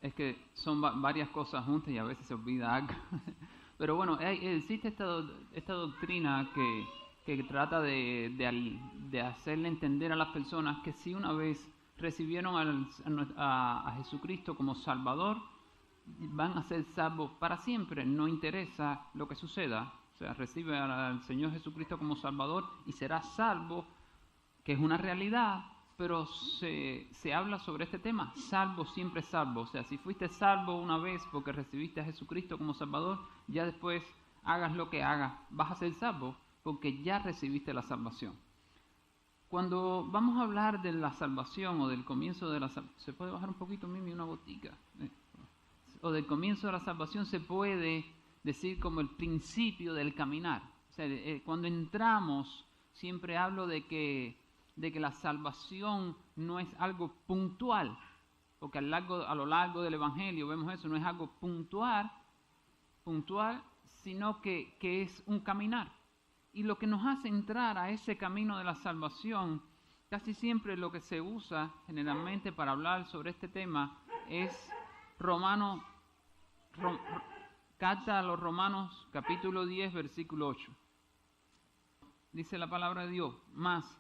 Es que son varias cosas juntas y a veces se olvida algo. Pero bueno, existe esta doctrina que trata de hacerle entender a las personas que si una vez recibieron a Jesucristo como Salvador, van a ser salvos para siempre, no interesa lo que suceda. O sea, recibe al Señor Jesucristo como Salvador y será salvo, que es una realidad, pero se habla sobre este tema, salvo siempre salvo. O sea, si fuiste salvo una vez porque recibiste a Jesucristo como Salvador, ya después hagas lo que hagas, vas a ser salvo porque ya recibiste la salvación. Cuando vamos a hablar de la salvación o del comienzo de la salvación, ¿se puede bajar un poquito, Mimi, una gotica? O del comienzo de la salvación se puede decir como el principio del caminar. O sea, cuando entramos, siempre hablo de que la salvación no es algo puntual, porque a lo largo del Evangelio vemos eso, no es algo puntual, sino que es un caminar. Y lo que nos hace entrar a ese camino de la salvación, casi siempre lo que se usa generalmente para hablar sobre este tema es carta a los Romanos capítulo 10 versículo 8. Dice la palabra de Dios, más,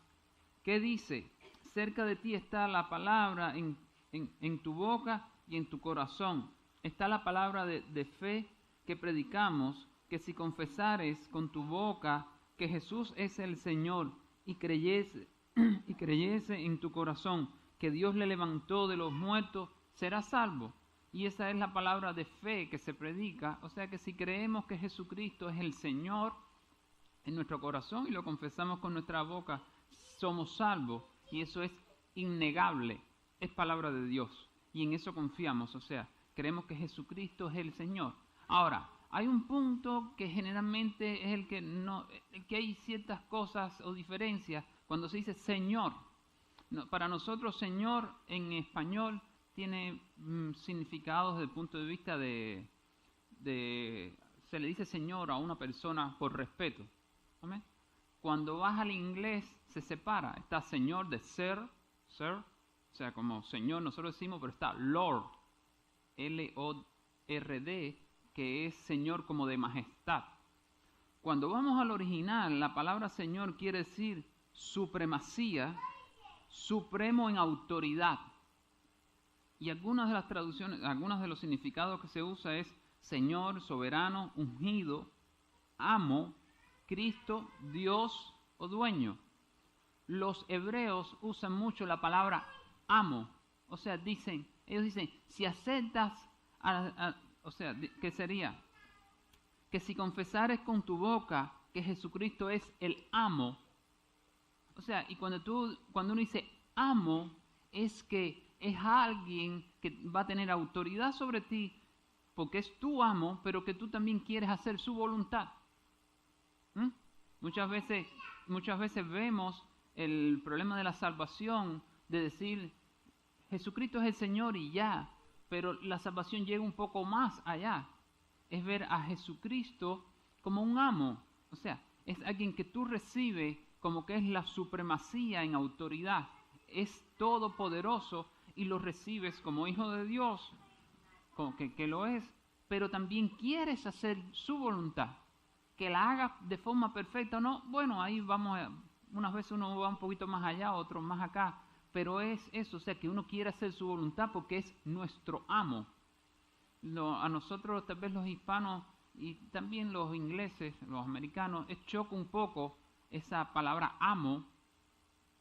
¿qué dice? Cerca de ti está la palabra en tu boca y en tu corazón. Está la palabra de fe que predicamos, que si confesares con tu boca que Jesús es el Señor y creyese en tu corazón que Dios le levantó de los muertos, serás salvo. Y esa es la palabra de fe que se predica. O sea que si creemos que Jesucristo es el Señor en nuestro corazón y lo confesamos con nuestra boca, somos salvos. Y eso es innegable. Es palabra de Dios. Y en eso confiamos. O sea, creemos que Jesucristo es el Señor. Ahora, hay un punto que generalmente es el que hay ciertas cosas o diferencias cuando se dice Señor. Para nosotros Señor en español tiene significados desde el punto de vista se le dice Señor a una persona por respeto. ¿Amén? Cuando vas al inglés se separa. Está Señor de sir, o sea, como Señor nosotros decimos, pero está Lord, L-O-R-D, que es Señor como de majestad. Cuando vamos al original, la palabra Señor quiere decir supremacía, supremo en autoridad. Y algunas de las traducciones, algunos de los significados que se usa es Señor, soberano, ungido, amo, Cristo, Dios o dueño. Los hebreos usan mucho la palabra amo. O sea, ellos dicen, si aceptas, o sea, ¿qué sería? Que si confesares con tu boca que Jesucristo es el amo. O sea, y cuando uno dice amo, es que es alguien que va a tener autoridad sobre ti porque es tu amo, pero que tú también quieres hacer su voluntad. Muchas veces vemos el problema de la salvación, de decir Jesucristo es el Señor y ya, pero la salvación llega un poco más allá. Es ver a Jesucristo como un amo, o sea, es alguien que tú recibes como que es la supremacía en autoridad, es todopoderoso y lo recibes como hijo de Dios, como que lo es, pero también quieres hacer su voluntad, que la haga de forma perfecta o no. Bueno, ahí unas veces uno va un poquito más allá, otros más acá, pero es eso, o sea, que uno quiere hacer su voluntad porque es nuestro amo. A nosotros, tal vez los hispanos y también los ingleses, los americanos, choca un poco esa palabra amo,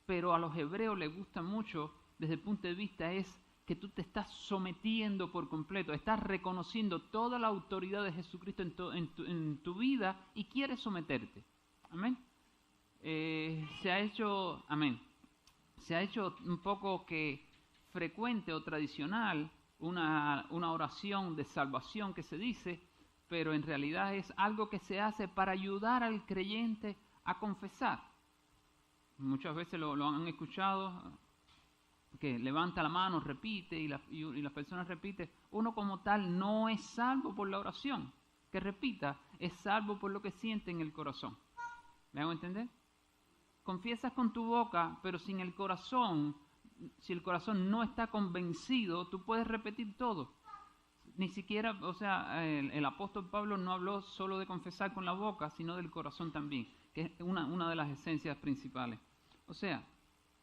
pero a los hebreos les gusta mucho desde el punto de vista es que tú te estás sometiendo por completo, estás reconociendo toda la autoridad de Jesucristo en tu vida y quieres someterte. Amén. Se ha hecho un poco que frecuente o tradicional una oración de salvación que se dice, pero en realidad es algo que se hace para ayudar al creyente a confesar. Muchas veces lo han escuchado, que levanta la mano, repite y las personas repiten. Uno como tal no es salvo por la oración que repita, es salvo por lo que siente en el corazón. ¿Me hago entender? Confiesas con tu boca, pero sin el corazón, si el corazón no está convencido, tú puedes repetir todo. ni siquiera, o sea, el apóstol Pablo no habló solo de confesar con la boca, sino del corazón también, que es una de las esencias principales. O sea,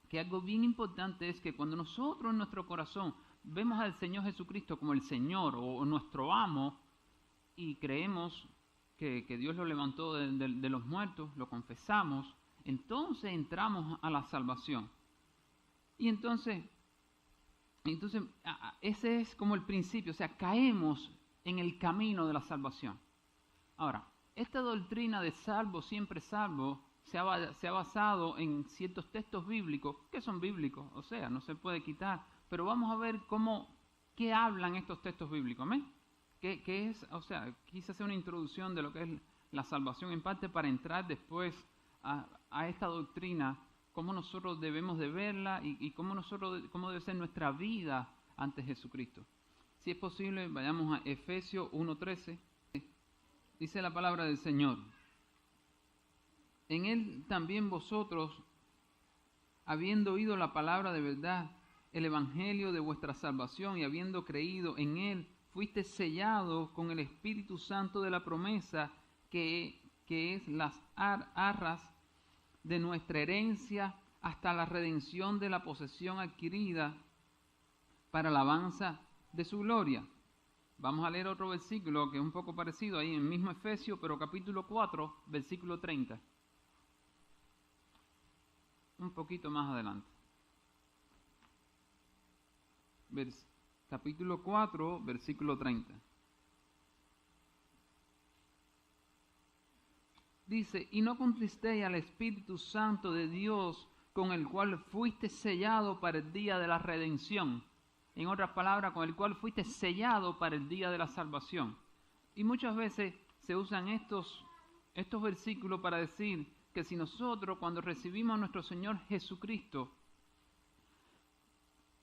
que algo bien importante es que cuando nosotros en nuestro corazón vemos al Señor Jesucristo como el Señor o nuestro amo y creemos que Dios lo levantó de los muertos, lo confesamos, entonces entramos a la salvación. Y entonces ese es como el principio, o sea, caemos en el camino de la salvación. Ahora, esta doctrina de salvo, siempre salvo, se ha basado en ciertos textos bíblicos, que son bíblicos, o sea, no se puede quitar, pero vamos a ver qué hablan estos textos bíblicos, ¿amén? ¿Qué es? O sea, quise hacer una introducción de lo que es la salvación en parte para entrar después a esta doctrina, cómo nosotros debemos de verla y cómo debe ser nuestra vida ante Jesucristo. Si es posible, vayamos a Efesios 1:13. Dice la palabra del Señor: en Él también vosotros, habiendo oído la palabra de verdad, el evangelio de vuestra salvación, y habiendo creído en Él, fuiste sellados con el Espíritu Santo de la promesa, que es las arras de nuestra herencia, hasta la redención de la posesión adquirida para la alabanza de su gloria. Vamos a leer otro versículo que es un poco parecido ahí en el mismo Efesios, pero capítulo 4, versículo 30. Un poquito más adelante. Capítulo 4, versículo 30. Dice: y no contristéis al Espíritu Santo de Dios, con el cual fuiste sellado para el día de la redención. En otras palabras, con el cual fuiste sellado para el día de la salvación. Y muchas veces se usan estos versículos para decir que si nosotros, cuando recibimos a nuestro Señor Jesucristo,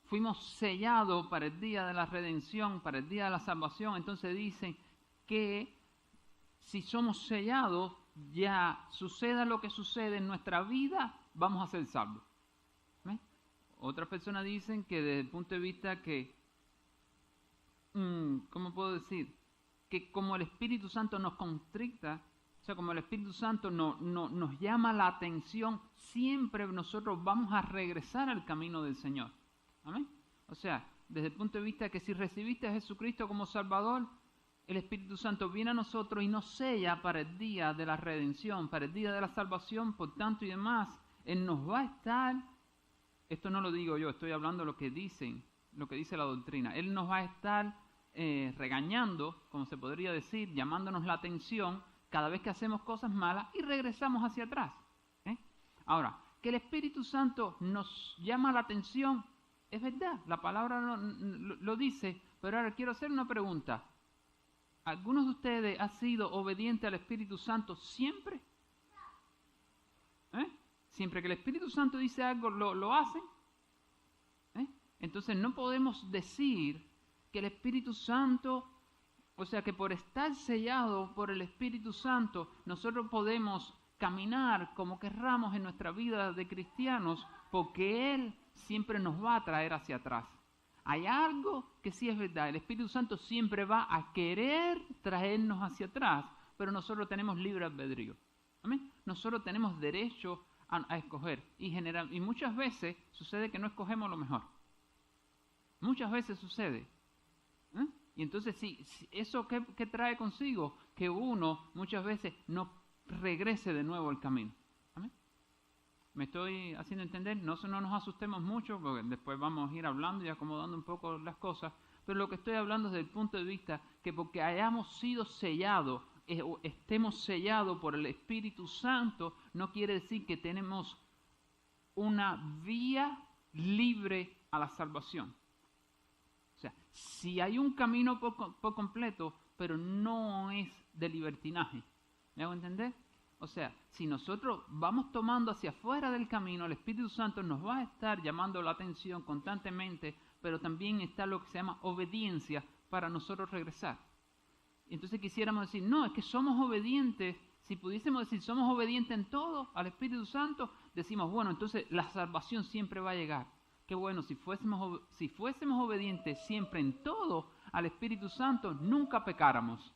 fuimos sellados para el día de la redención, para el día de la salvación, entonces dicen que si somos sellados, ya suceda lo que sucede en nuestra vida, vamos a ser salvos. ¿Ven? Otras personas dicen que desde el punto de vista que, ¿cómo puedo decir? Que como el Espíritu Santo nos constricta, o sea, como el Espíritu Santo nos llama la atención, siempre nosotros vamos a regresar al camino del Señor. ¿Amén? O sea, desde el punto de vista que si recibiste a Jesucristo como Salvador, el Espíritu Santo viene a nosotros y nos sella para el día de la redención, para el día de la salvación, por tanto y demás. Él nos va a estar, esto no lo digo yo, estoy hablando de lo que dice la doctrina. Él nos va a estar regañando, como se podría decir, llamándonos la atención cada vez que hacemos cosas malas y regresamos hacia atrás. Ahora, que el Espíritu Santo nos llama la atención, es verdad, la palabra lo dice, pero ahora quiero hacer una pregunta. ¿Algunos de ustedes han sido obedientes al Espíritu Santo siempre? Siempre que el Espíritu Santo dice algo, lo hacen. Entonces no podemos decir que el Espíritu Santo, o sea que por estar sellado por el Espíritu Santo, nosotros podemos caminar como querramos en nuestra vida de cristianos, porque Él siempre nos va a traer hacia atrás. Hay algo que sí es verdad, el Espíritu Santo siempre va a querer traernos hacia atrás, pero nosotros tenemos libre albedrío. ¿Amén? Nosotros tenemos derecho a escoger y muchas veces sucede que no escogemos lo mejor. Muchas veces sucede. Y entonces sí, ¿eso qué trae consigo? Que uno muchas veces no regrese de nuevo al camino. ¿Amén? ¿Me estoy haciendo entender? No nos asustemos mucho, porque después vamos a ir hablando y acomodando un poco las cosas, pero lo que estoy hablando es desde el punto de vista que porque hayamos sido sellados, o estemos sellados por el Espíritu Santo, no quiere decir que tenemos una vía libre a la salvación. O sea, si hay un camino por completo, pero no es de libertinaje. ¿Me hago entender? O sea, si nosotros vamos tomando hacia afuera del camino, el Espíritu Santo nos va a estar llamando la atención constantemente, pero también está lo que se llama obediencia para nosotros regresar. Entonces quisiéramos decir, no, es que somos obedientes. Si pudiésemos decir, somos obedientes en todo al Espíritu Santo, decimos, bueno, entonces la salvación siempre va a llegar. Qué bueno, si fuésemos obedientes siempre en todo al Espíritu Santo, nunca pecáramos,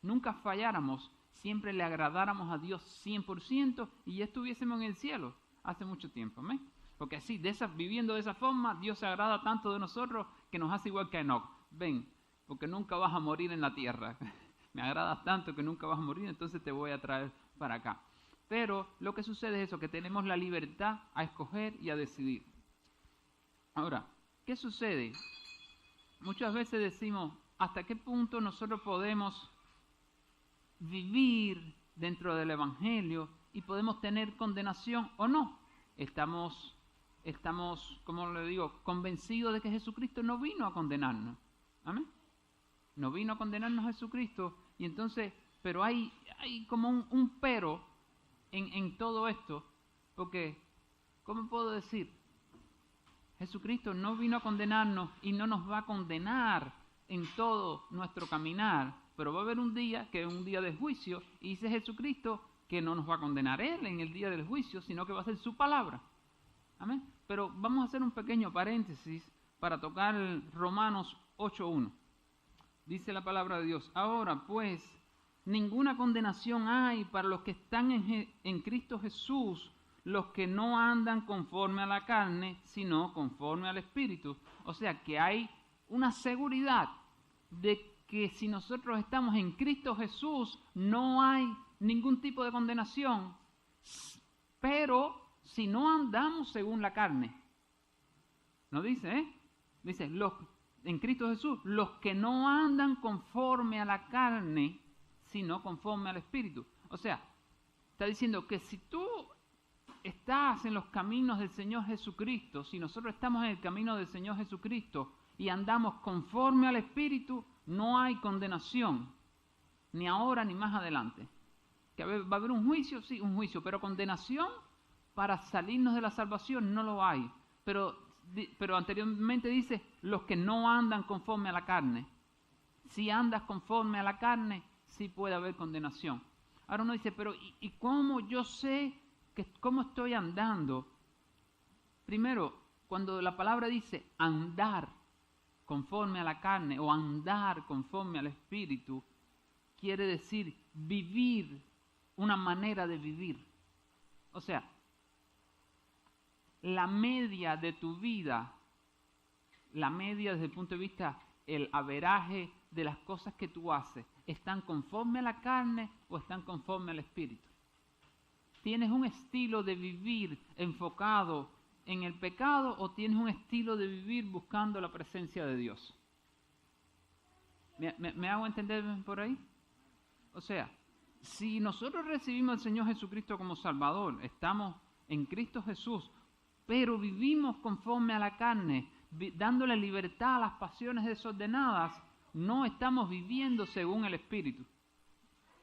nunca falláramos, siempre le agradáramos a Dios 100% y ya estuviésemos en el cielo hace mucho tiempo. ¿Amén? Porque así, viviendo de esa forma, Dios se agrada tanto de nosotros que nos hace igual que a Enoc. Ven, porque nunca vas a morir en la tierra. Me agradas tanto que nunca vas a morir, entonces te voy a traer para acá. Pero lo que sucede es eso, que tenemos la libertad a escoger y a decidir. Ahora, ¿qué sucede? Muchas veces decimos, ¿hasta qué punto nosotros podemos vivir dentro del Evangelio y podemos tener condenación o no? Estamos, como le digo, convencidos de que Jesucristo no vino a condenarnos. ¿Amén? No vino a condenarnos Jesucristo. Y entonces, pero hay como un pero en todo esto. Porque, ¿cómo puedo decir? Jesucristo no vino a condenarnos y no nos va a condenar en todo nuestro caminar. Pero va a haber un día que es un día de juicio y dice Jesucristo que no nos va a condenar Él en el día del juicio, sino que va a ser su palabra. Amén. Pero vamos a hacer un pequeño paréntesis para tocar Romanos 8:1. Dice la palabra de Dios: ahora pues, ninguna condenación hay para los que están en Cristo Jesús, los que no andan conforme a la carne, sino conforme al Espíritu. O sea que hay una seguridad de que si nosotros estamos en Cristo Jesús, no hay ningún tipo de condenación, pero si no andamos según la carne. ¿No dice? Dice, en Cristo Jesús, los que no andan conforme a la carne, sino conforme al Espíritu. O sea, está diciendo que si tú estás en los caminos del Señor Jesucristo, si nosotros estamos en el camino del Señor Jesucristo y andamos conforme al Espíritu, no hay condenación, ni ahora ni más adelante. ¿Que va a haber un juicio? Sí, un juicio, pero condenación para salirnos de la salvación no lo hay. Pero anteriormente dice, los que no andan conforme a la carne. Si andas conforme a la carne, sí puede haber condenación. Ahora uno dice, pero ¿y cómo yo sé cómo estoy andando? Primero, cuando la palabra dice andar conforme a la carne o andar conforme al Espíritu, quiere decir vivir una manera de vivir. O sea, la media de tu vida, la media desde el punto de vista, el averaje de las cosas que tú haces, ¿están conforme a la carne o están conforme al Espíritu? ¿Tienes un estilo de vivir enfocado en el pecado o tienes un estilo de vivir buscando la presencia de Dios? ¿Me hago entender por ahí? O sea, si nosotros recibimos al Señor Jesucristo como Salvador, estamos en Cristo Jesús, pero vivimos conforme a la carne, dándole libertad a las pasiones desordenadas, no estamos viviendo según el Espíritu.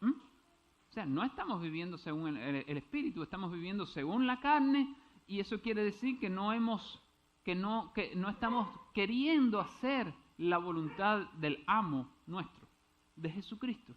O sea, no estamos viviendo según el Espíritu, estamos viviendo según la carne, y eso quiere decir que no estamos queriendo hacer la voluntad del amo nuestro, de Jesucristo.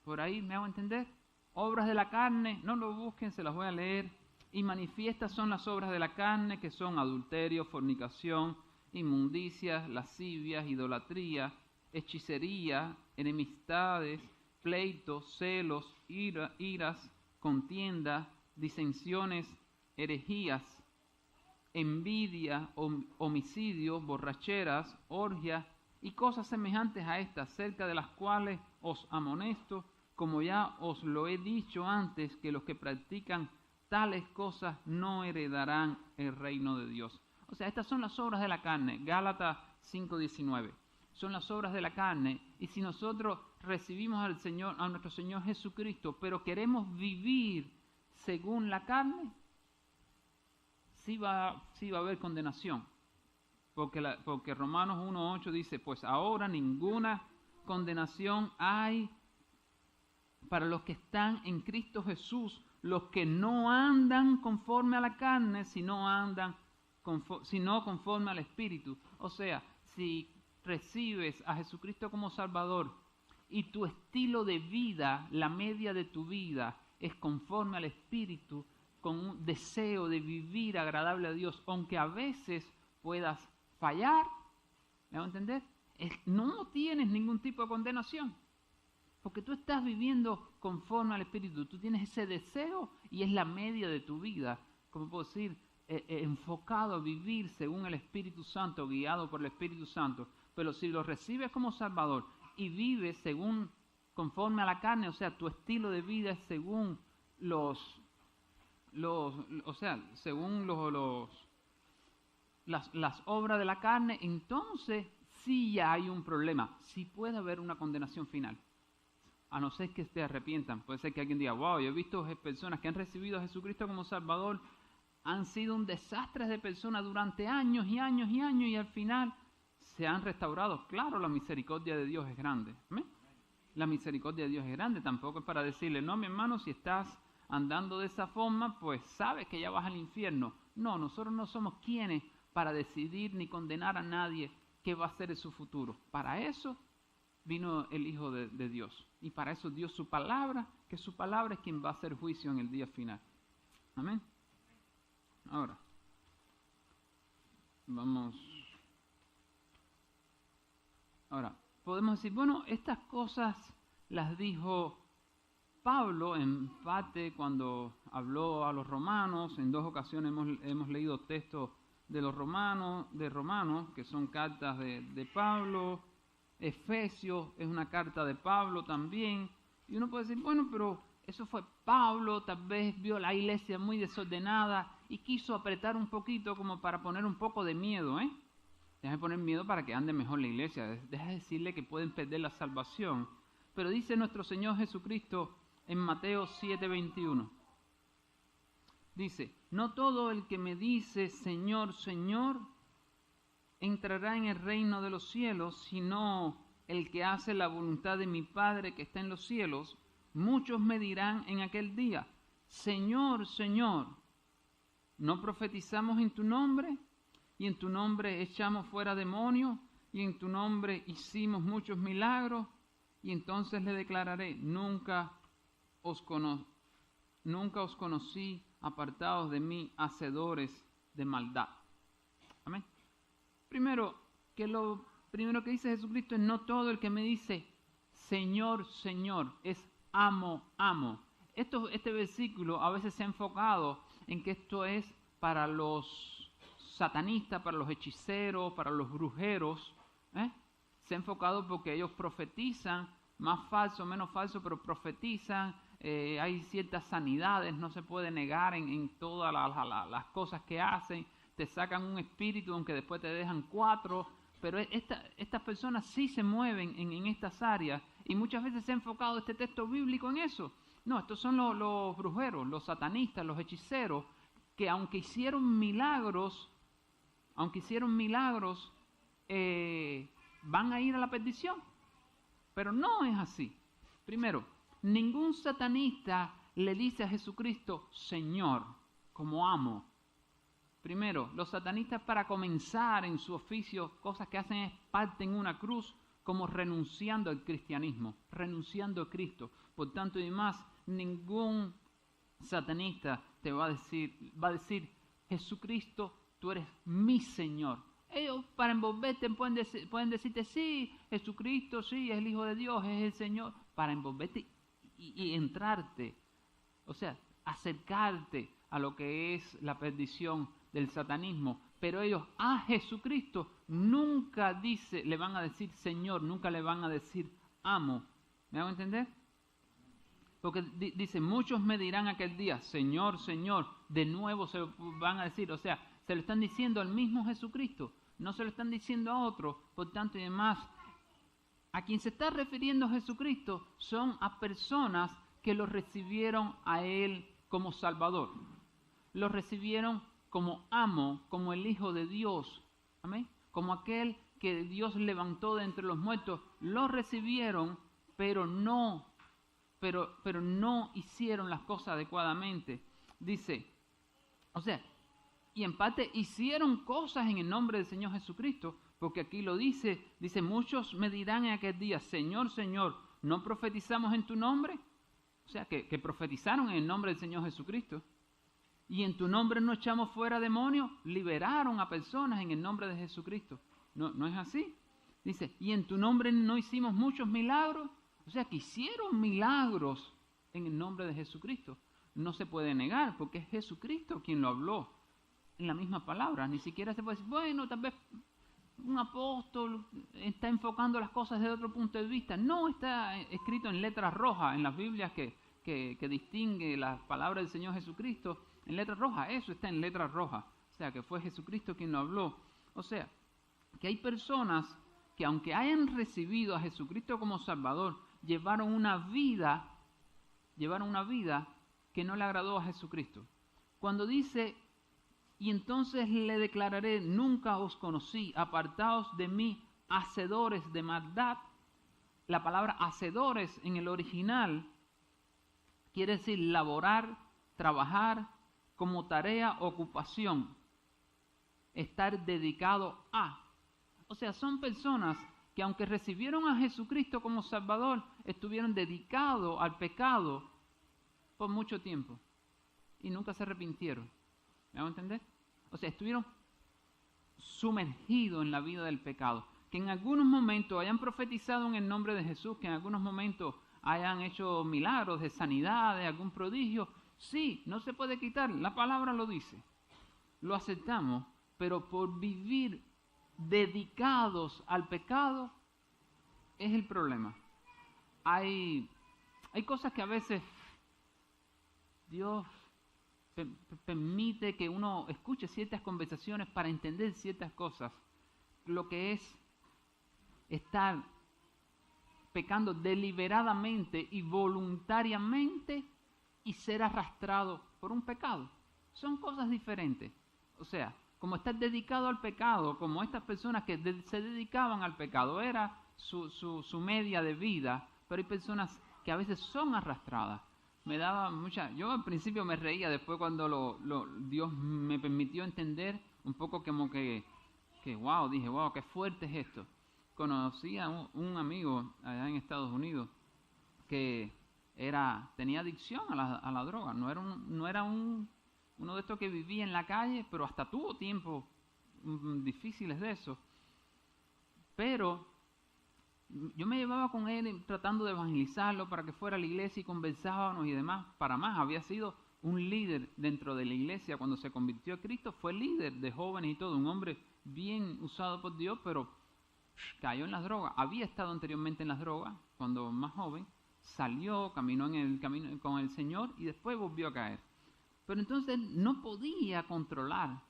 Por ahí me hago entender. Obras de la carne, no lo busquen, se las voy a leer. Y manifiestas son las obras de la carne, que son adulterio, fornicación, inmundicias, lascivias, idolatría, hechicería, enemistades, pleitos, celos, iras, contienda, disensiones, herejías, envidia, homicidio, borracheras, orgias y cosas semejantes a estas, cerca de las cuales os amonesto, como ya os lo he dicho antes, que los que practican tales cosas no heredarán el reino de Dios. O sea, estas son las obras de la carne. Gálatas 5:19. Son las obras de la carne. Y si nosotros recibimos a nuestro Señor Jesucristo, pero queremos vivir según la carne, sí va a haber condenación. Porque Romanos 1:8 dice, pues ahora ninguna condenación hay para los que están en Cristo Jesús, los que no andan conforme a la carne, sino conforme al Espíritu. O sea, si recibes a Jesucristo como Salvador y tu estilo de vida, la media de tu vida, es conforme al Espíritu, con un deseo de vivir agradable a Dios, aunque a veces puedas fallar, ¿me va a entender? no tienes ningún tipo de condenación. Porque tú estás viviendo conforme al Espíritu. Tú tienes ese deseo y es la media de tu vida, como puedo decir, enfocado a vivir según el Espíritu Santo, guiado por el Espíritu Santo. Pero si lo recibes como Salvador y vives conforme a la carne, o sea, tu estilo de vida es según las obras de la carne, entonces sí ya hay un problema. Sí puede haber una condenación final. A no ser que se arrepientan. Puede ser que alguien diga, wow, yo he visto personas que han recibido a Jesucristo como Salvador, han sido un desastre de personas durante años y años y años y al final se han restaurado. Claro, la misericordia de Dios es grande. ¿Amén? La misericordia de Dios es grande. Tampoco es para decirle, no, mi hermano, si estás andando de esa forma, pues sabes que ya vas al infierno. No, nosotros no somos quienes para decidir ni condenar a nadie qué va a ser en su futuro. Para eso vino el Hijo de Dios. Y para eso dio su palabra, que su palabra es quien va a hacer juicio en el día final. Amén. Ahora, podemos decir, bueno, estas cosas las dijo Pablo en parte cuando habló a los romanos. En 2 ocasiones hemos leído textos de los romanos, que son cartas de Pablo. Efesios es una carta de Pablo también. Y uno puede decir, bueno, pero eso fue Pablo, tal vez vio la iglesia muy desordenada y quiso apretar un poquito como para poner un poco de miedo, ¿eh? Deja de poner miedo para que ande mejor la iglesia. Deja de decirle que pueden perder la salvación. Pero dice nuestro Señor Jesucristo en Mateo 7:21. Dice, no todo el que me dice Señor, Señor, entrará en el reino de los cielos, sino el que hace la voluntad de mi Padre que está en los cielos. Muchos me dirán en aquel día, Señor, Señor, ¿no profetizamos en tu nombre? Y en tu nombre echamos fuera demonios, y en tu nombre hicimos muchos milagros. Y entonces le declararé, nunca os conocí, apartados de mí, hacedores de maldad. Amén. Lo primero que dice Jesucristo es, no todo el que me dice Señor, Señor, es amo, amo. Este versículo a veces se ha enfocado en que esto es para los satanistas, para los hechiceros, para los brujeros. Se ha enfocado porque ellos profetizan, más falso, menos falso, pero profetizan. Hay ciertas sanidades, no se puede negar en todas las cosas que hacen. Te sacan un espíritu, aunque después te dejan 4. Pero estas personas sí se mueven en estas áreas y muchas veces se ha enfocado este texto bíblico en eso. No, estos son los brujeros, los satanistas, los hechiceros, que aunque hicieron milagros, van a ir a la perdición. Pero no es así. Primero, ningún satanista le dice a Jesucristo Señor, como amo. Primero, los satanistas para comenzar en su oficio, cosas que hacen es parten una cruz como renunciando al cristianismo, renunciando a Cristo. Por tanto y demás, ningún satanista te va a decir, Jesucristo, tú eres mi Señor. Ellos para envolverte pueden decirte, sí, Jesucristo, sí, es el Hijo de Dios, es el Señor, para envolverte y entrarte, o sea, acercarte a lo que es la perdición del satanismo. Pero ellos a Jesucristo nunca le van a decir Señor, nunca le van a decir amo. ¿Me hago entender? Porque dice, muchos me dirán aquel día, Señor, Señor, de nuevo se lo van a decir, o sea, se lo están diciendo al mismo Jesucristo, no se lo están diciendo a otro. Por tanto y demás, a quien se está refiriendo Jesucristo son a personas que lo recibieron a Él como Salvador, lo recibieron como amo, como el Hijo de Dios, amén, como aquel que Dios levantó de entre los muertos. Lo recibieron, pero no hicieron las cosas adecuadamente. Dice, o sea, y en parte hicieron cosas en el nombre del Señor Jesucristo, porque aquí lo dice, muchos me dirán en aquel día, Señor, Señor, ¿no profetizamos en tu nombre? O sea, que profetizaron en el nombre del Señor Jesucristo. Y en tu nombre no echamos fuera demonios, liberaron a personas en el nombre de Jesucristo. No es así. Dice, y en tu nombre no hicimos muchos milagros. O sea, que hicieron milagros en el nombre de Jesucristo. No se puede negar, porque es Jesucristo quien lo habló en la misma palabra. Ni siquiera se puede decir, bueno, tal vez un apóstol está enfocando las cosas desde otro punto de vista. No, está escrito en letras rojas en las Biblias que distingue las palabras del Señor Jesucristo en letras rojas. Eso está en letras rojas. O sea, que fue Jesucristo quien lo habló. O sea, que hay personas que aunque hayan recibido a Jesucristo como Salvador, llevaron una vida que no le agradó a Jesucristo. Cuando dice, y entonces le declararé, nunca os conocí, apartaos de mí, hacedores de maldad. La palabra hacedores en el original quiere decir laborar, trabajar, como tarea, ocupación, estar dedicado a. O sea, son personas que aunque recibieron a Jesucristo como Salvador, estuvieron dedicados al pecado por mucho tiempo y nunca se arrepintieron. ¿Me hago entender? O sea, estuvieron sumergidos en la vida del pecado. Que en algunos momentos hayan profetizado en el nombre de Jesús, que en algunos momentos hayan hecho milagros de sanidad, de algún prodigio. Sí, no se puede quitar, la palabra lo dice. Lo aceptamos, pero por vivir dedicados al pecado es el problema. Hay cosas que a veces Dios permite que uno escuche ciertas conversaciones para entender ciertas cosas. Lo que es estar pecando deliberadamente y voluntariamente y ser arrastrado por un pecado. Son cosas diferentes. O sea, como estar dedicado al pecado, como estas personas que se dedicaban al pecado, era su media de vida, pero hay personas que a veces son arrastradas. Yo al principio me reía, después cuando Dios me permitió entender un poco como que wow, dije, wow, qué fuerte es esto. Conocí a un amigo allá en Estados Unidos que tenía adicción a la droga, no era uno de estos que vivía en la calle, pero hasta tuvo tiempos difíciles de eso. Pero yo me llevaba con él tratando de evangelizarlo para que fuera a la iglesia y conversábamos y demás. Para más, había sido un líder dentro de la iglesia cuando se convirtió a Cristo. Fue líder de jóvenes y todo, un hombre bien usado por Dios, pero cayó en las drogas. Había estado anteriormente en las drogas cuando más joven, salió, caminó en el camino con el Señor y después volvió a caer. Pero entonces no podía controlar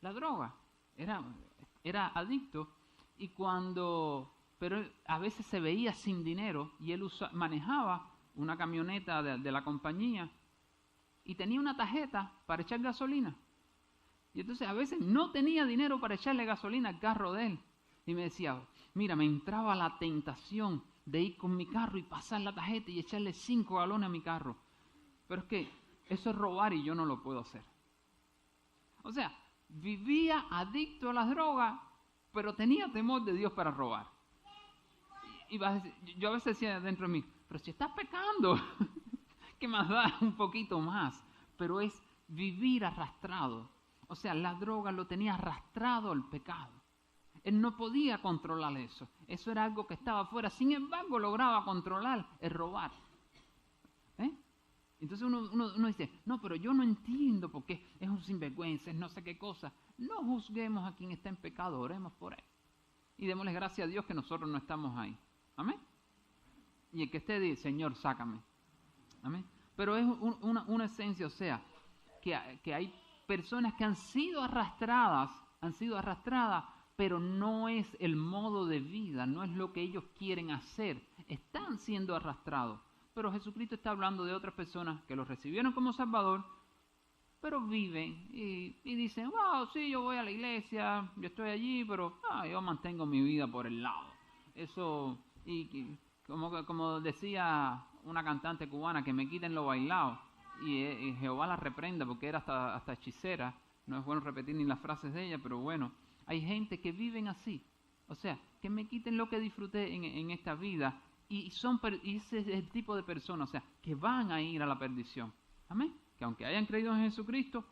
la droga, era adicto pero a veces se veía sin dinero y él manejaba una camioneta de la compañía y tenía una tarjeta para echar gasolina. Y entonces a veces no tenía dinero para echarle gasolina al carro de él. Y me decía, mira, me entraba la tentación de ir con mi carro y pasar la tarjeta y echarle 5 galones a mi carro. Pero es que eso es robar y yo no lo puedo hacer. O sea, vivía adicto a las drogas, pero tenía temor de Dios para robar. Y yo a veces decía dentro de mí, pero si estás pecando, ¿qué más da? Un poquito más. Pero es vivir arrastrado. O sea, la droga lo tenía arrastrado al pecado. Él no podía controlar eso. Eso era algo que estaba afuera. Sin embargo, lograba controlar el robar. Entonces uno dice, no, pero yo no entiendo por qué es un sinvergüenza, es no sé qué cosa. No juzguemos a quien está en pecado, oremos por él. Y démosle gracias a Dios que nosotros no estamos ahí. Amén. Y el que esté dice, Señor, sácame. Amén. Pero es una esencia, o sea, que hay personas que han sido arrastradas, pero no es el modo de vida, no es lo que ellos quieren hacer. Están siendo arrastrados. Pero Jesucristo está hablando de otras personas que lo recibieron como Salvador, pero viven y dicen, wow, sí, yo voy a la iglesia, yo estoy allí, pero yo mantengo mi vida por el lado. Eso, y como decía una cantante cubana, que me quiten lo bailado, y Jehová la reprenda porque era hasta hechicera. No es bueno repetir ni las frases de ella, pero bueno, hay gente que viven así. O sea, que me quiten lo que disfruté en esta vida. Y ese es el tipo de personas, o sea, que van a ir a la perdición. Amén. Que aunque hayan creído en Jesucristo,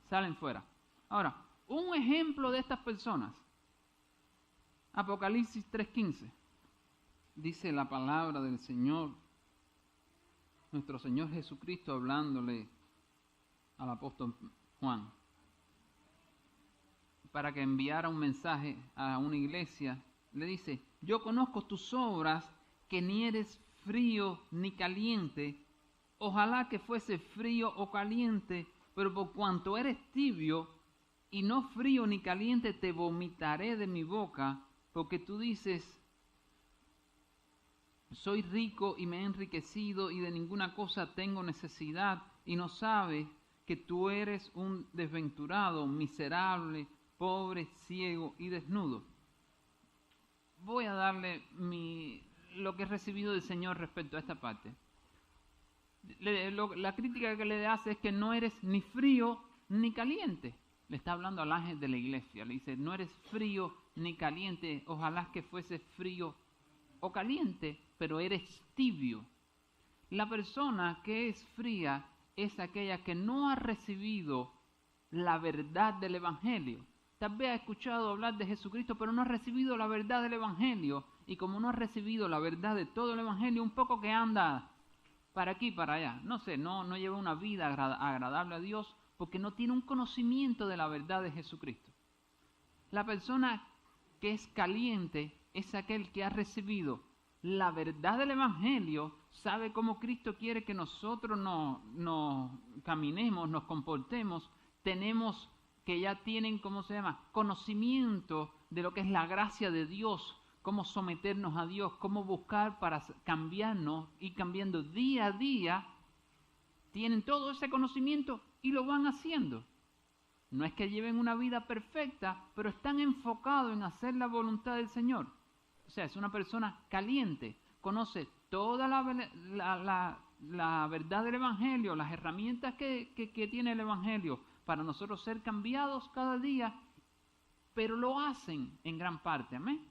salen fuera. Ahora, un ejemplo de estas personas Apocalipsis 3:15. Dice la palabra del Señor, nuestro Señor Jesucristo hablándole al apóstol Juan, para que enviara un mensaje a una iglesia. Le dice: yo conozco tus obras, que ni eres frío ni caliente. Ojalá que fuese frío o caliente, pero por cuanto eres tibio y no frío ni caliente, te vomitaré de mi boca, porque tú dices: soy rico y me he enriquecido y de ninguna cosa tengo necesidad, y no sabes que tú eres un desventurado, miserable, pobre, ciego y desnudo. Voy a darle lo que he recibido del Señor respecto a esta parte. La crítica que le hace es que no eres ni frío ni caliente. Le está hablando al ángel de la iglesia. Le dice: no eres frío ni caliente. Ojalá que fuese frío o caliente, pero eres tibio. La persona que es fría es aquella que no ha recibido la verdad del Evangelio. Tal vez ha escuchado hablar de Jesucristo, pero no ha recibido la verdad del Evangelio. Y como no ha recibido la verdad de todo el Evangelio, un poco que anda para aquí, para allá. No sé, no lleva una vida agradable a Dios porque no tiene un conocimiento de la verdad de Jesucristo. La persona que es caliente es aquel que ha recibido la verdad del Evangelio, sabe cómo Cristo quiere que nosotros nos caminemos, nos comportemos, tenemos que ya tienen, conocimiento de lo que es la gracia de Dios, cómo someternos a Dios, cómo buscar para cambiarnos y cambiando día a día, tienen todo ese conocimiento y lo van haciendo. No es que lleven una vida perfecta, pero están enfocados en hacer la voluntad del Señor. O sea, es una persona caliente, conoce toda la verdad del Evangelio, las herramientas que tiene el Evangelio para nosotros ser cambiados cada día, pero lo hacen en gran parte, amén.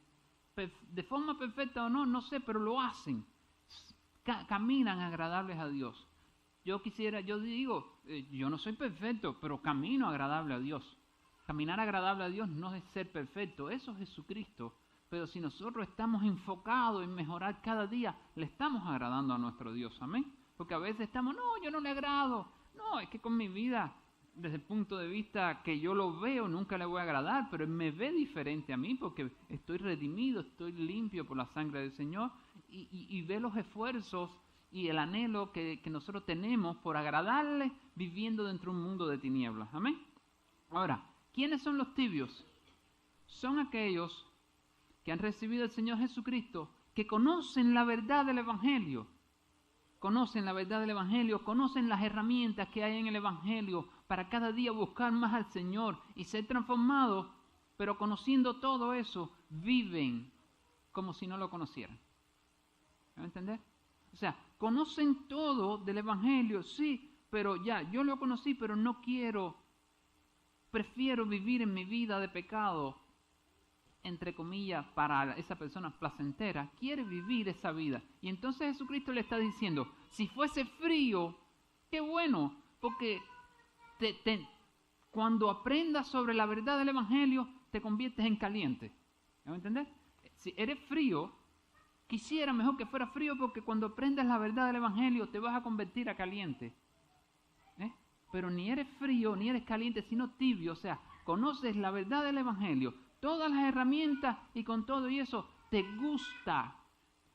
De forma perfecta o no, no sé, pero lo hacen. Caminan agradables a Dios. Yo digo, yo no soy perfecto, pero camino agradable a Dios. Caminar agradable a Dios no es ser perfecto, eso es Jesucristo. Pero si nosotros estamos enfocados en mejorar cada día, le estamos agradando a nuestro Dios, amén. Porque a veces estamos, no, yo no le agrado. No, es que con mi vida, desde el punto de vista que yo lo veo, nunca le voy a agradar, pero Él me ve diferente a mí porque estoy redimido, estoy limpio por la sangre del Señor y ve los esfuerzos y el anhelo que nosotros tenemos por agradarle viviendo dentro de un mundo de tinieblas, amén. Ahora, ¿quiénes son los tibios? Son aquellos que han recibido al Señor Jesucristo, que conocen la verdad del Evangelio, conocen la verdad del Evangelio, conocen las herramientas que hay en el Evangelio para cada día buscar más al Señor y ser transformados, pero conociendo todo eso, viven como si no lo conocieran. ¿Me va a entender? O sea, conocen todo del Evangelio, sí, pero ya, yo lo conocí, pero no prefiero vivir en mi vida de pecado, entre comillas, para esa persona placentera, quiere vivir esa vida. Y entonces Jesucristo le está diciendo, si fuese frío, qué bueno, porque cuando aprendas sobre la verdad del Evangelio, te conviertes en caliente. ¿Me va a entender? Si eres frío, quisiera mejor que fuera frío, porque cuando aprendas la verdad del Evangelio, te vas a convertir a caliente. Pero ni eres frío, ni eres caliente, sino tibio. O sea, conoces la verdad del Evangelio, todas las herramientas, y con todo y eso te gusta,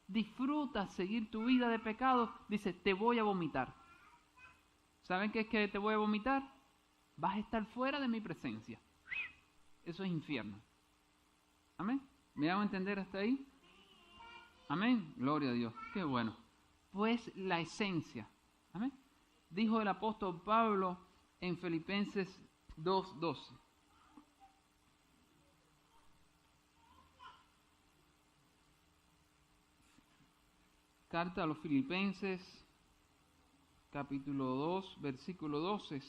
disfrutas seguir tu vida de pecado. Dice, te voy a vomitar. ¿Saben qué es que te voy a vomitar? Vas a estar fuera de mi presencia. Eso es infierno. ¿Amén? ¿Me hago entender hasta ahí? Amén. Gloria a Dios. Qué bueno. Pues la esencia. Amén. Dijo el apóstol Pablo en Filipenses 2:12. Carta a los Filipenses, capítulo 2, versículo 12.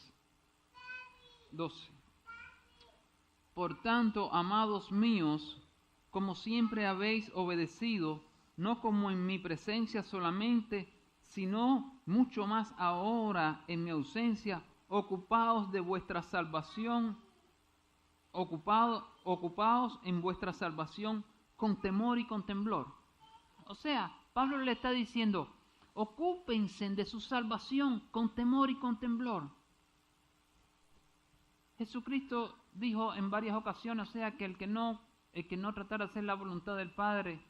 Por tanto, amados míos, como siempre habéis obedecido, no como en mi presencia solamente, sino mucho más ahora en mi ausencia, ocupaos de vuestra salvación, ocupaos en vuestra salvación con temor y con temblor. O sea, Pablo le está diciendo, ocúpense de su salvación con temor y con temblor. Jesucristo dijo en varias ocasiones, o sea, que el que no tratara de hacer la voluntad del Padre,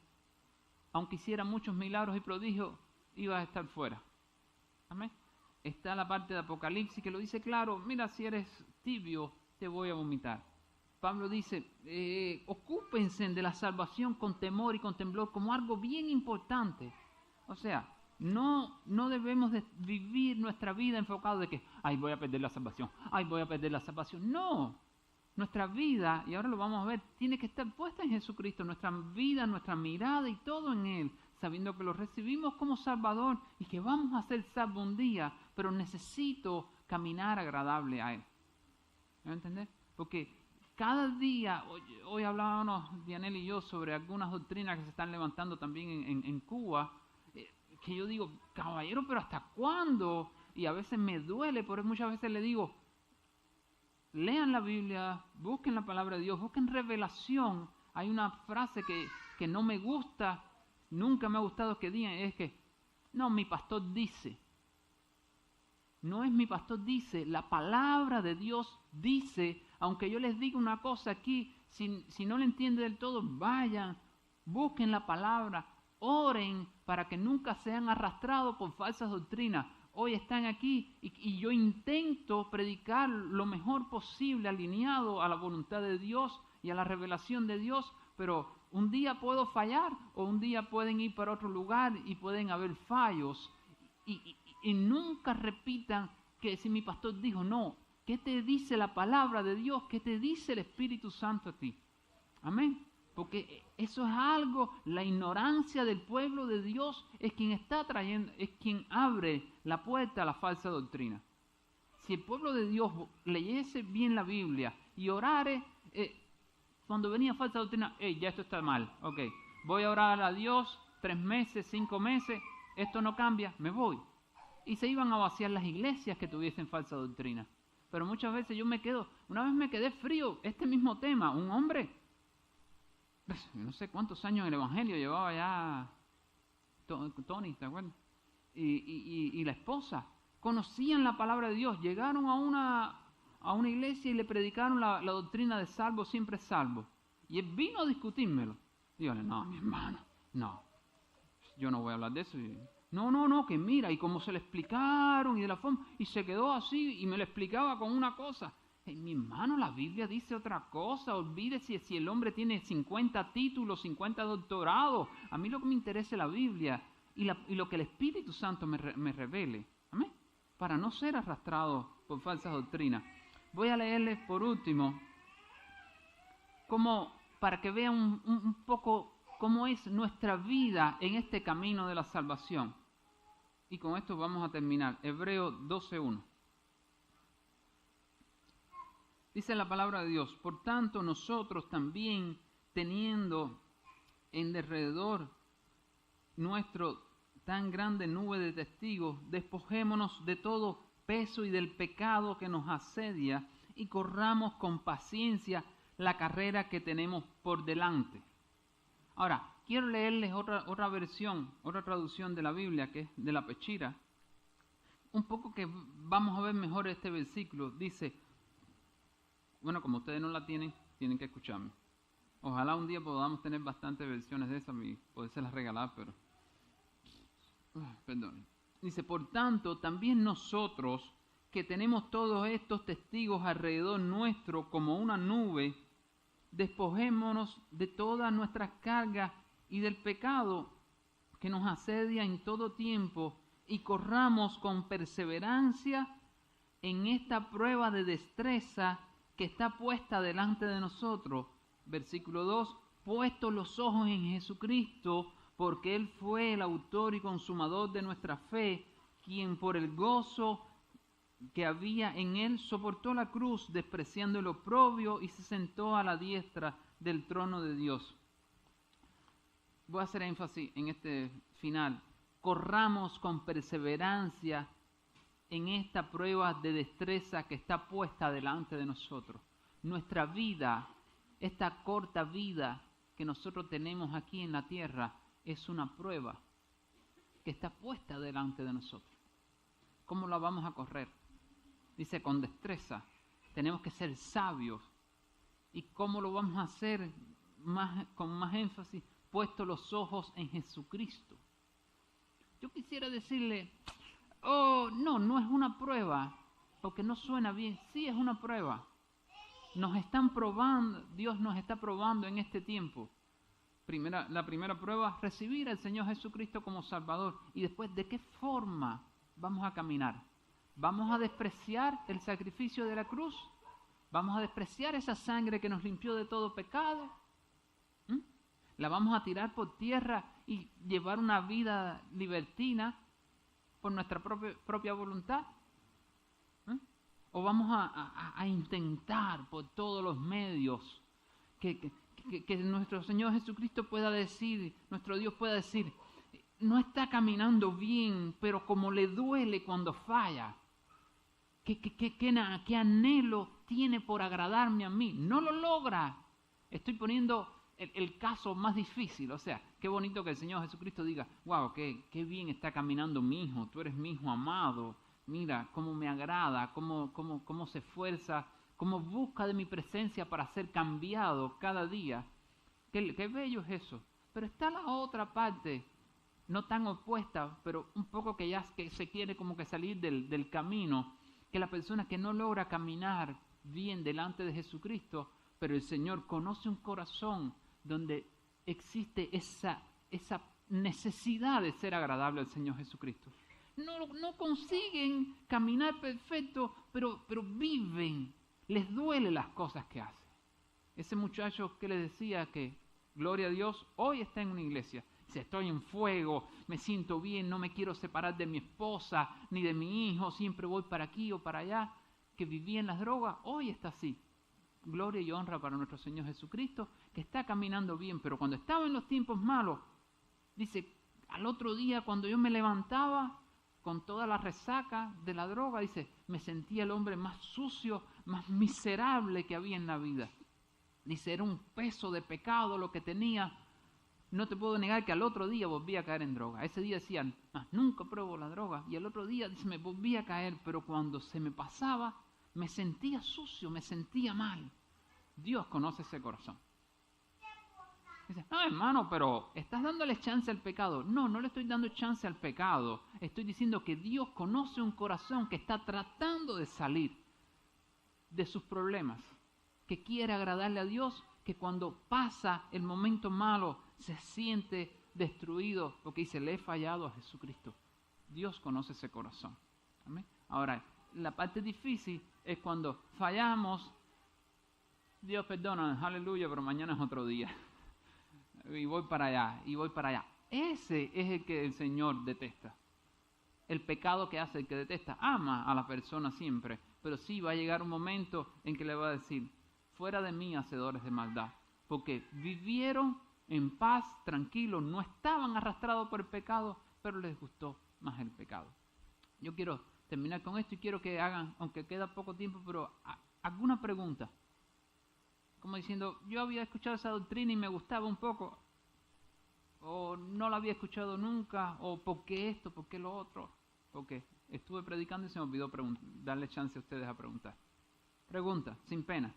aunque hiciera muchos milagros y prodigios, iba a estar fuera. Amén. Está la parte de Apocalipsis que lo dice claro, mira, si eres tibio, te voy a vomitar. Pablo dice, ocúpense de la salvación con temor y con temblor como algo bien importante. O sea, no debemos de vivir nuestra vida enfocado de que, ay, voy a perder la salvación, ay, voy a perder la salvación. No, nuestra vida, y ahora lo vamos a ver, tiene que estar puesta en Jesucristo, nuestra vida, nuestra mirada y todo en Él, sabiendo que lo recibimos como Salvador y que vamos a ser salvos un día, pero necesito caminar agradable a Él. ¿Me entendés? Porque cada día, hoy hablábamos Dianel y yo sobre algunas doctrinas que se están levantando también en Cuba, que yo digo, caballero, pero ¿hasta cuándo? Y a veces me duele, por eso muchas veces le digo, lean la Biblia, busquen la palabra de Dios, busquen revelación. Hay una frase que no me gusta, nunca me ha gustado que digan, es que, no, mi pastor dice. No es mi pastor dice, la palabra de Dios dice, aunque yo les diga una cosa aquí, si no le entiende del todo, vayan, busquen la palabra, oren para que nunca sean arrastrados por falsas doctrinas. Hoy están aquí y yo intento predicar lo mejor posible, alineado a la voluntad de Dios y a la revelación de Dios, pero un día puedo fallar o un día pueden ir para otro lugar y pueden haber fallos. Y nunca repitan que si mi pastor dijo, no, ¿qué te dice la palabra de Dios? ¿Qué te dice el Espíritu Santo a ti? Amén. Porque eso es algo, la ignorancia del pueblo de Dios es quien está trayendo, es quien abre la puerta a la falsa doctrina. Si el pueblo de Dios leyese bien la Biblia y orare, cuando venía falsa doctrina, ya esto está mal, ok, voy a orar a Dios 3 meses, 5 meses, esto no cambia, me voy. Y se iban a vaciar las iglesias que tuviesen falsa doctrina. Pero muchas veces una vez me quedé frío, este mismo tema, un hombre, no sé cuántos años en el Evangelio llevaba ya Tony, ¿te acuerdas? Y la esposa, conocían la palabra de Dios, llegaron a una iglesia y le predicaron la doctrina de salvo, siempre salvo. Y él vino a discutírmelo. Dígale, no, mi hermano, no, yo no voy a hablar de eso. No, que mira, y como se le explicaron y de la forma, y se quedó así y me lo explicaba con una cosa. Mi hermano, la Biblia dice otra cosa, olvídese si el hombre tiene 50 títulos, 50 doctorados. A mí lo que me interesa es la Biblia y lo que el Espíritu Santo me revele. ¿Amén? Para no ser arrastrado por falsas doctrinas. Voy a leerles por último, para que vean un poco cómo es nuestra vida en este camino de la salvación. Y con esto vamos a terminar. Hebreos 12:1. Dice la palabra de Dios, por tanto nosotros también, teniendo en derredor nuestro tan grande nube de testigos, despojémonos de todo peso y del pecado que nos asedia y corramos con paciencia la carrera que tenemos por delante. Ahora, quiero leerles otra versión, otra traducción de la Biblia, que es de la Pechira. Un poco que vamos a ver mejor este versículo. Dice, bueno, como ustedes no la tienen que escucharme. Ojalá un día podamos tener bastantes versiones de esas y podérselas regalar, pero... perdón. Dice, por tanto, también nosotros, que tenemos todos estos testigos alrededor nuestro como una nube, despojémonos de todas nuestras cargas y del pecado que nos asedia en todo tiempo y corramos con perseverancia en esta prueba de destreza que está puesta delante de nosotros. Versículo 2, puestos los ojos en Jesucristo, porque Él fue el autor y consumador de nuestra fe, quien por el gozo que había en Él soportó la cruz, despreciando el oprobio, y se sentó a la diestra del trono de Dios. Voy a hacer énfasis en este final. Corramos con perseverancia en esta prueba de destreza que está puesta delante de nosotros. Nuestra vida, esta corta vida, que nosotros tenemos aquí en la tierra es una prueba que está puesta delante de nosotros. ¿Cómo la vamos a correr? Dice, con destreza. Tenemos que ser sabios. ¿Y cómo lo vamos a hacer? Con más énfasis, puesto los ojos en Jesucristo. Yo quisiera decirle, no es una prueba, porque no suena bien. Sí, es una prueba. Nos están probando, Dios nos está probando en este tiempo. La primera prueba, recibir al Señor Jesucristo como Salvador. Y después, ¿de qué forma vamos a caminar? ¿Vamos a despreciar el sacrificio de la cruz? ¿Vamos a despreciar esa sangre que nos limpió de todo pecado? ¿La vamos a tirar por tierra y llevar una vida libertina por nuestra propia voluntad? ¿O vamos a intentar por todos los medios que nuestro Señor Jesucristo pueda decir, nuestro Dios pueda decir, no está caminando bien, pero como le duele cuando falla? ¿Qué anhelo tiene por agradarme a mí? No lo logra. Estoy poniendo el caso más difícil. O sea, qué bonito que el Señor Jesucristo diga, wow, qué bien está caminando mi hijo. Tú eres mi hijo amado. Mira cómo me agrada, cómo se esfuerza, cómo busca de mi presencia para ser cambiado cada día. Qué bello es eso. Pero está la otra parte, no tan opuesta, pero un poco que se quiere como que salir del camino, que la persona que no logra caminar bien delante de Jesucristo, pero el Señor conoce un corazón donde existe esa necesidad de ser agradable al Señor Jesucristo. No consiguen caminar perfecto, pero viven, les duele las cosas que hacen. Ese muchacho que les decía que, gloria a Dios, hoy está en una iglesia. Dice, estoy en fuego, me siento bien, no me quiero separar de mi esposa ni de mi hijo, siempre voy para aquí o para allá. Que vivía en las drogas, hoy está así. Gloria y honra para nuestro Señor Jesucristo, que está caminando bien, pero cuando estaba en los tiempos malos, dice, al otro día cuando yo me levantaba con toda la resaca de la droga, dice, me sentía el hombre más sucio, más miserable que había en la vida. Dice, era un peso de pecado lo que tenía. No te puedo negar que al otro día volví a caer en droga. Ese día decían, nunca pruebo la droga. Y al otro día dice, me volví a caer, pero cuando se me pasaba, me sentía sucio, me sentía mal. Dios conoce ese corazón. Dice, hermano, pero estás dándole chance al pecado. No le estoy dando chance al pecado. Estoy diciendo que Dios conoce un corazón que está tratando de salir de sus problemas, que quiere agradarle a Dios, que cuando pasa el momento malo se siente destruido porque dice, le he fallado a Jesucristo. Dios conoce ese corazón. ¿Amén? Ahora, la parte difícil es cuando fallamos. Dios perdona, aleluya, pero mañana es otro día. Y voy para allá, y voy para allá. Ese es el que el Señor detesta. El pecado que hace el que detesta. Ama a la persona siempre, pero sí va a llegar un momento en que le va a decir, fuera de mí, hacedores de maldad. Porque vivieron en paz, tranquilos, no estaban arrastrados por el pecado, pero les gustó más el pecado. Yo quiero terminar con esto y quiero que hagan, aunque queda poco tiempo, pero alguna pregunta. Como diciendo, yo había escuchado esa doctrina y me gustaba un poco, o no la había escuchado nunca, o ¿por qué esto? ¿Por qué lo otro? Porque estuve predicando y se me olvidó darle chance a ustedes a preguntar. Pregunta, sin pena.